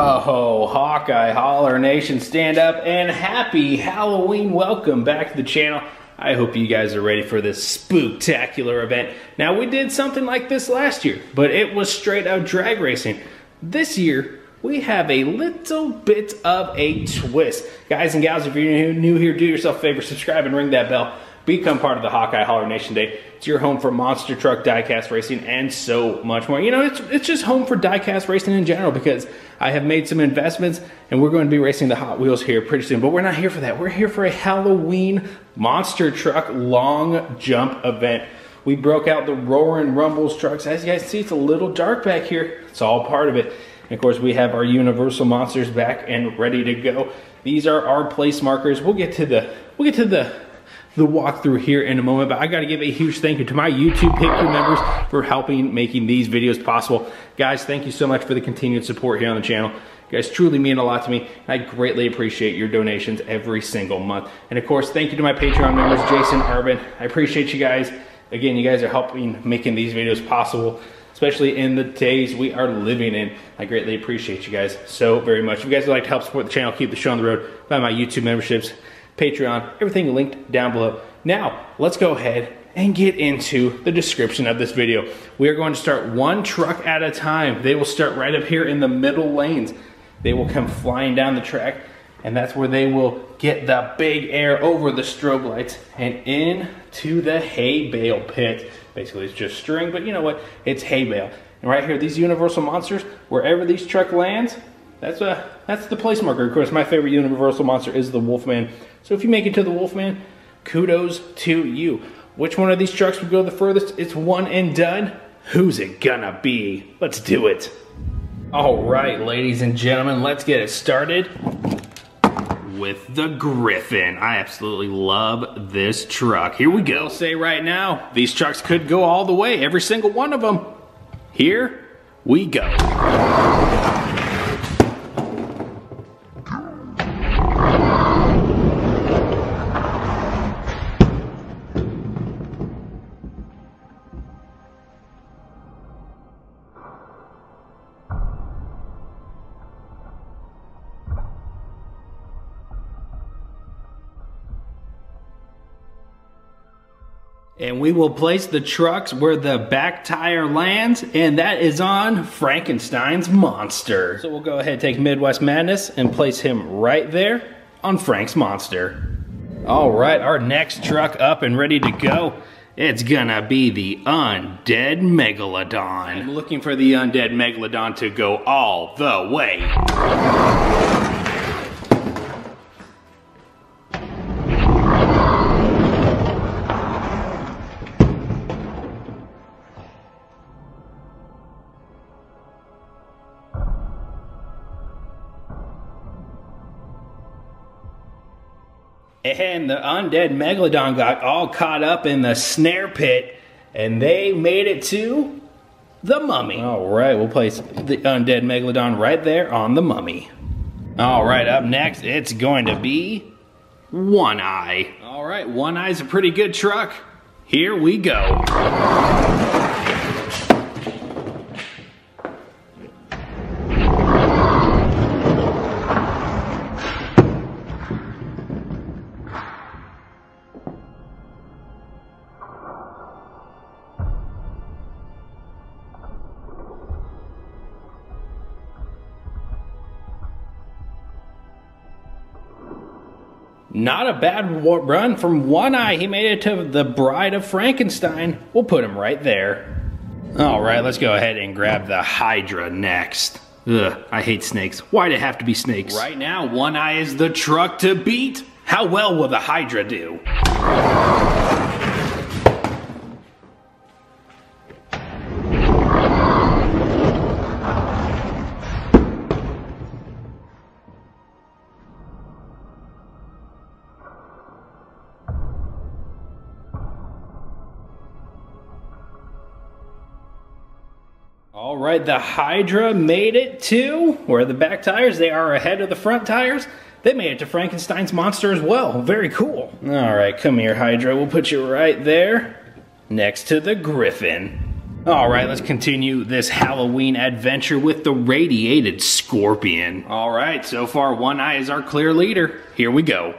Oh, Hawkeye, Holler Nation, stand up and happy Halloween. Welcome back to the channel. I hope you guys are ready for this spooktacular event. Now, we did something like this last year, but it was straight out drag racing. This year, we have a little bit of a twist. Guys and gals, if you're new here, do yourself a favor, subscribe and ring that bell. Become part of the Hawkeye Holler Nation Day. It's your home for monster truck diecast racing and so much more. You know, it's just home for diecast racing in general because I have made some investments and we're going to be racing the Hot Wheels here pretty soon. But we're not here for that. We're here for a Halloween monster truck long jump event. We broke out the Roaring Rumbles trucks. As you guys see, it's a little dark back here. It's all part of it. And of course, we have our Universal Monsters back and ready to go. These are our place markers. We'll get to the walkthrough here in a moment, but I got to give a huge thank you to my YouTube pit crew members for helping making these videos possible. Guys, thank you so much for the continued support here on the channel. You guys truly mean a lot to me. I greatly appreciate your donations every single month. And of course, thank you to my Patreon members, Jason, Arvin. I appreciate you guys. Again, you guys are helping making these videos possible, especially in the days we are living in. I greatly appreciate you guys so very much. If you guys would like to help support the channel, keep the show on the road, buy my YouTube memberships, Patreon, everything linked down below. Now, let's go ahead and get into the description of this video. We are going to start one truck at a time. They will start right up here in the middle lanes. They will come flying down the track, and that's where they will get the big air over the strobe lights and into the hay bale pit. Basically, it's just string, but you know what? It's hay bale. And right here, these Universal Monsters, wherever these truck lands, that's the place marker. Of course, my favorite Universal Monster is the Wolfman. So if you make it to the Wolfman, kudos to you. Which one of these trucks would go the furthest? It's one and done. Who's it gonna be? Let's do it. All right, ladies and gentlemen, let's get it started with the Griffin. I absolutely love this truck. Here we go. I'll say right now, these trucks could go all the way, every single one of them. Here we go. And we will place the trucks where the back tire lands, and that is on Frankenstein's monster. So we'll go ahead and take Midwest Madness and place him right there on Frank's monster. All right, our next truck up and ready to go. It's gonna be the Undead Megalodon. I'm looking for the Undead Megalodon to go all the way. And the Undead Megalodon got all caught up in the snare pit, and they made it to the Mummy. All right, we'll place the Undead Megalodon right there on the Mummy. All right, up next, it's going to be One Eye. All right, One Eye's a pretty good truck. Here we go. Not a bad run from One Eye. He made it to the Bride of Frankenstein. We'll put him right there. All right, let's go ahead and grab the Hydra next. Ugh, I hate snakes. Why'd it have to be snakes? Right now, One Eye is the truck to beat. How well will the Hydra do? All right, the Hydra made it to where the back tires, they are ahead of the front tires. They made it to Frankenstein's monster as well. Very cool. All right, come here, Hydra. We'll put you right there next to the Griffin. Alright, let's continue this Halloween adventure with the Radiated Scorpion. Alright, so far One Eye is our clear leader. Here we go.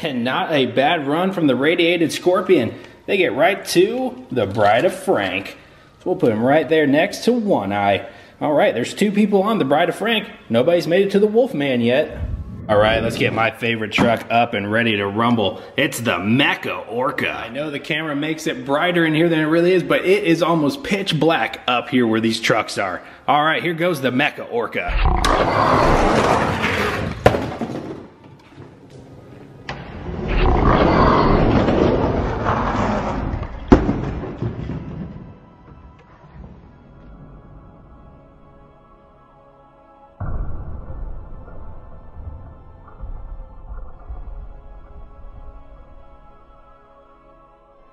And not a bad run from the Radiated Scorpion. They get right to the Bride of Frank. So we'll put him right there next to One Eye. Alright, there's 2 people on the Bride of Frank. Nobody's made it to the Wolfman yet. Alright, let's get my favorite truck up and ready to rumble. It's the Mecha Orca. I know the camera makes it brighter in here than it really is, but it is almost pitch black up here where these trucks are. Alright, here goes the Mecha Orca.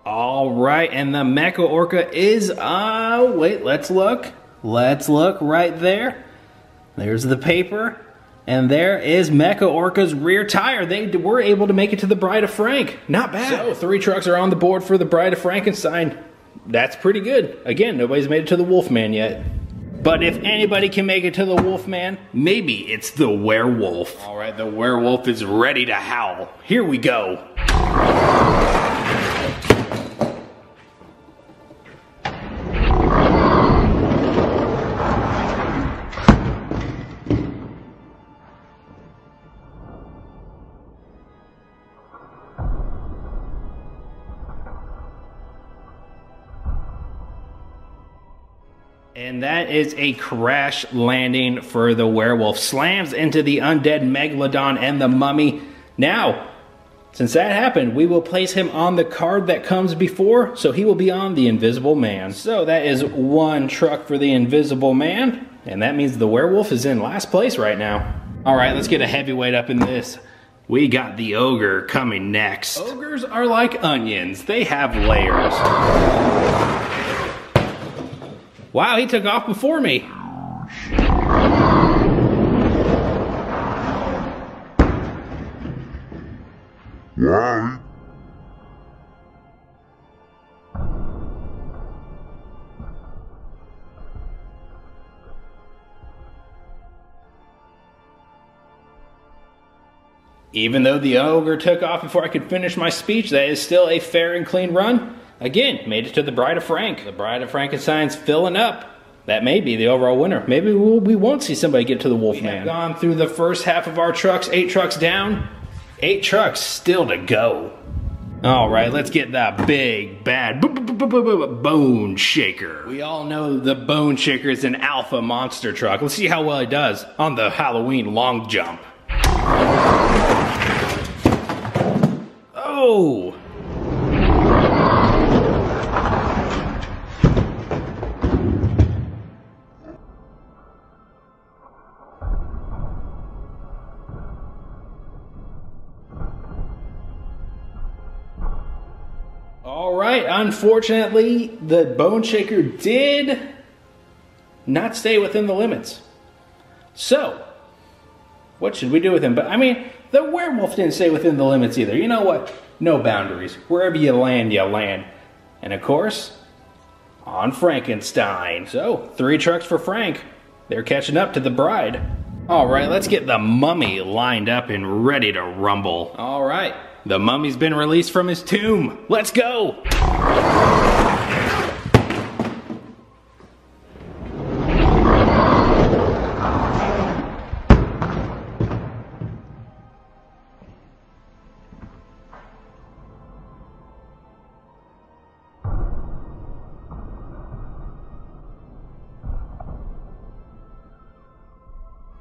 Alright, and the Mecha Orca is, wait, let's look. Let's look right there. There's the paper. And there is Mecha Orca's rear tire. They were able to make it to the Bride of Frank. Not bad. So, 3 trucks are on the board for the Bride of Frankenstein. That's pretty good. Again, nobody's made it to the Wolfman yet. But if anybody can make it to the Wolfman, maybe it's the werewolf. Alright, the werewolf is ready to howl. Here we go. And that is a crash landing for the werewolf. Slams into the undead Megalodon and the mummy. Now, since that happened, we will place him on the card that comes before, so he will be on the Invisible Man. So that is 1 truck for the Invisible Man, and that means the werewolf is in last place right now. Alright, let's get a heavyweight up in this. We got the ogre coming next. Ogres are like onions. They have layers. Wow, he took off before me. Wow. Even though the ogre took off before I could finish my speech, that is still a fair and clean run. Again, made it to the Bride of Frank. The Bride of Frankenstein's filling up. That may be the overall winner. Maybe we won't see somebody get to the Wolfman. We have gone through the first half of our trucks, 8 trucks down, 8 trucks still to go. Alright, let's get that big, bad Bone Shaker. We all know the Bone Shaker is an alpha monster truck. Let's see how well it does on the Halloween long jump. Oh! Alright, unfortunately, the Bone Shaker did not stay within the limits. So, what should we do with him? But, I mean, the werewolf didn't stay within the limits either. You know what? No boundaries. Wherever you land, you land. And, of course, on Frankenstein. So, 3 trucks for Frank. They're catching up to the bride. Alright, let's get the mummy lined up and ready to rumble. Alright. The mummy's been released from his tomb. Let's go!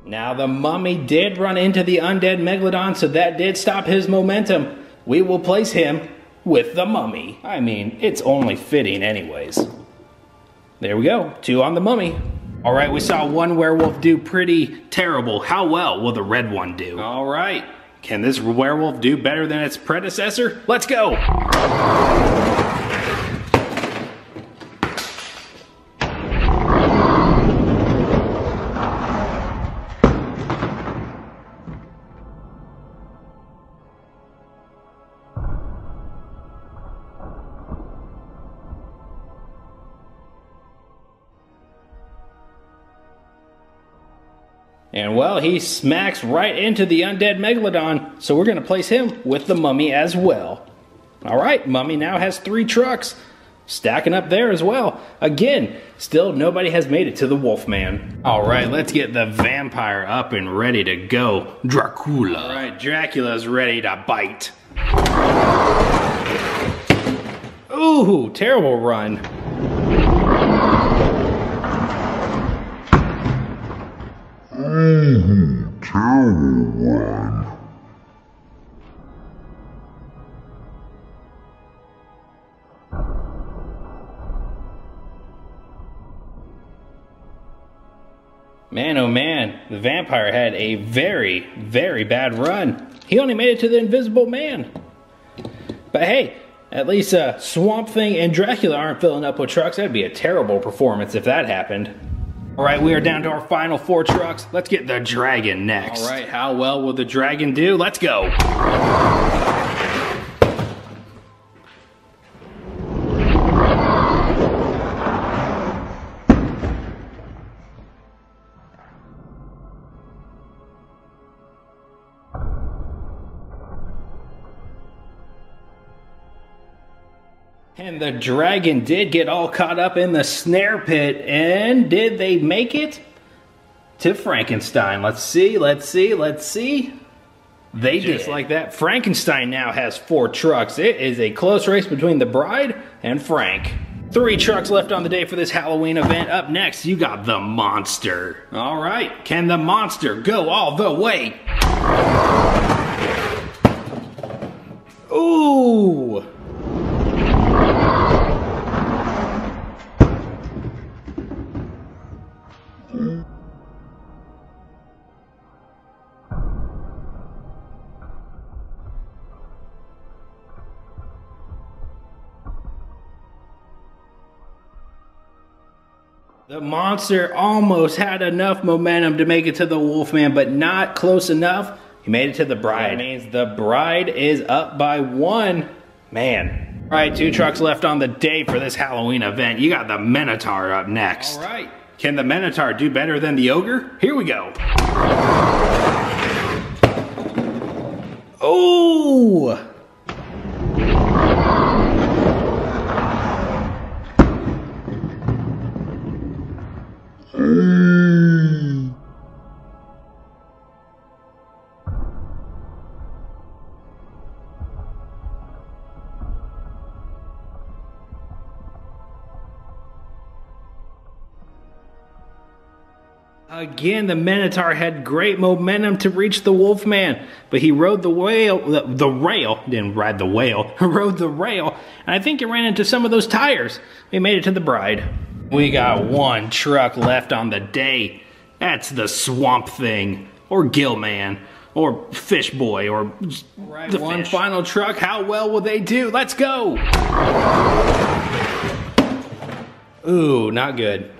Now the mummy did run into the undead Megalodon, so that did stop his momentum. We will place him with the mummy. I mean, it's only fitting anyways. There we go, 2 on the mummy. All right, we saw one werewolf do pretty terrible. How well will the red one do? All right, can this werewolf do better than its predecessor? Let's go. And well, he smacks right into the undead megalodon, so we're going to place him with the mummy as well. All right, mummy now has 3 trucks, stacking up there as well. Again, still nobody has made it to the Wolfman. All right, let's get the vampire up and ready to go. Dracula. All right, Dracula's ready to bite. Ooh, terrible run. Ooh, terrible one. Man, oh man, the vampire had a very, very bad run. He only made it to the Invisible Man. But hey, at least Swamp Thing and Dracula aren't filling up with trucks. That'd be a terrible performance if that happened. All right, we are down to our final 4 trucks. Let's get the dragon next. All right, how well will the dragon do? Let's go. And the dragon did get all caught up in the snare pit, and did they make it to Frankenstein? Let's see, let's see, let's see. They did. Just like that, Frankenstein now has 4 trucks. It is a close race between the bride and Frank. 3 trucks left on the day for this Halloween event. Up next, you got the monster. All right, can the monster go all the way? Ooh. The monster almost had enough momentum to make it to the Wolfman, but not close enough. He made it to the bride. That means the bride is up by 1. Man. All right, 2 trucks left on the day for this Halloween event. You got the Minotaur up next. All right. Can the Minotaur do better than the Ogre? Here we go. Oh! Again, the Minotaur had great momentum to reach the Wolfman, but he rode the rail, didn't ride the whale, rode the rail, and I think he ran into some of those tires. He made it to the bride. We got 1 truck left on the day. That's the Swamp Thing, or Gillman, or Fish Boy, or the 1 final truck. How well will they do? Let's go! Ooh, not good.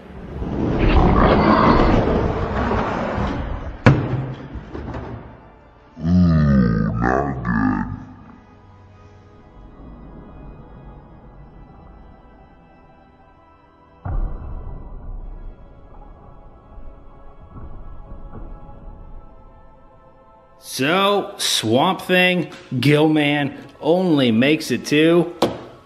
So, Swamp Thing, Gillman only makes it to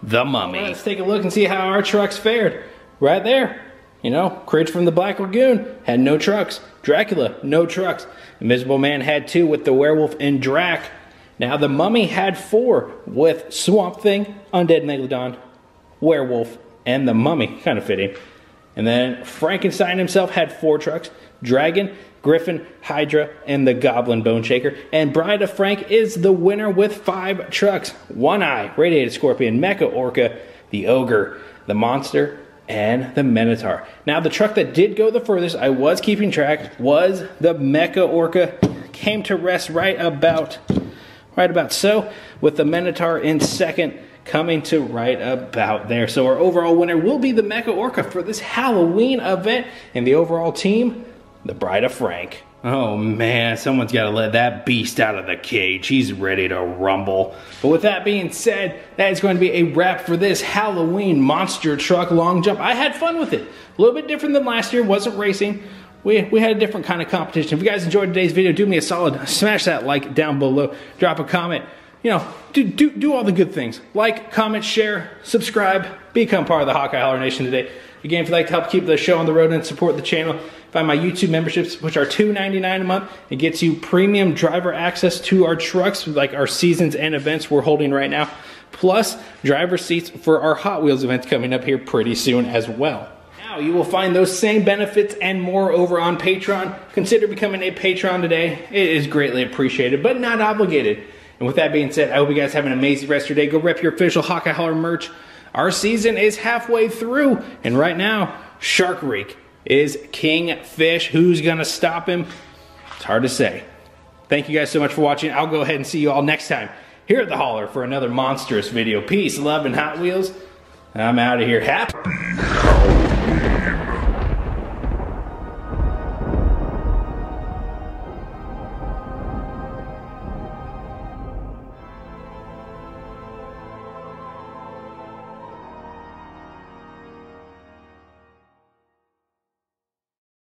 the Mummy. Well, let's take a look and see how our trucks fared. Right there. You know, Creature from the Black Lagoon had no trucks. Dracula, no trucks. Invisible Man had 2 with the Werewolf and Drac. Now the Mummy had 4 with Swamp Thing, Undead Megalodon, Werewolf, and the Mummy. Kind of fitting. And then Frankenstein himself had 4 trucks. Dragon, Griffin, Hydra, and the Goblin Bone Shaker. And Bride of Frank is the winner with 5 trucks. One Eye, Radiated Scorpion, Mecha Orca, the Ogre, the Monster, and the Minotaur. Now, the truck that did go the furthest, I was keeping track, was the Mecha Orca. Came to rest right about so, with the Minotaur in second, coming to right about there. So our overall winner will be the Mecha Orca for this Halloween event, and the overall team, the Bride of Frank. Oh man, someone's got to let that beast out of the cage. He's ready to rumble. But with that being said, that is going to be a wrap for this Halloween monster truck long jump. I had fun with it. A little bit different than last year. Wasn't racing. We had a different kind of competition. If you guys enjoyed today's video, do me a solid. Smash that like down below. Drop a comment. You know, do all the good things. Like, comment, share, subscribe. Become part of the Hawkeye Holler Nation today. Again, if you'd like to help keep the show on the road and support the channel, find my YouTube memberships, which are $2.99 a month. It gets you premium driver access to our trucks, like our seasons and events we're holding right now, plus driver seats for our Hot Wheels events coming up here pretty soon as well. Now, you will find those same benefits and more over on Patreon. Consider becoming a patron today. It is greatly appreciated, but not obligated. And with that being said, I hope you guys have an amazing rest of your day. Go rep your official Hawkeye Holler merch. Our season is halfway through, and right now, Shark Reek is king fish. Who's gonna stop him? It's hard to say. Thank you guys so much for watching. I'll go ahead and see you all next time here at the Holler for another monstrous video. Peace, love, and Hot Wheels. I'm out of here. Happy